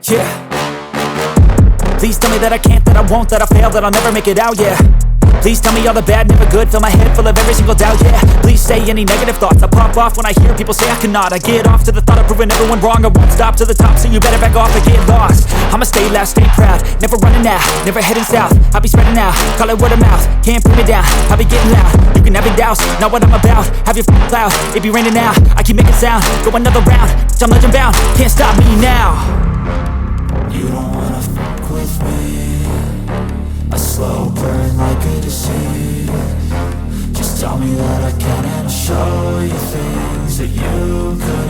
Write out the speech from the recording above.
Yeah. Please tell me that I can't, that I won't, that I fail, that I'll never make it out, yeah. Please tell me all the bad, never good, fill my head full of every single doubt, yeah. Please say any negative thoughts, I pop off when I hear people say I cannot. I get off to the thought of proving everyone wrong, I won't stop to the top, so you better back off and get lost. I'ma stay loud, stay proud, never running out, never heading south. I'll be spreading out, call it word of mouth, can't put me down, I'll be getting loud. You can have your doubts, not what I'm about, have your cloud, it be raining now. I keep making sound, go another round, I'm legend bound, can't stop me now. You don't wanna fuck with me, a slow burn like a disease. Just tell me that I can and I'll show you things that you could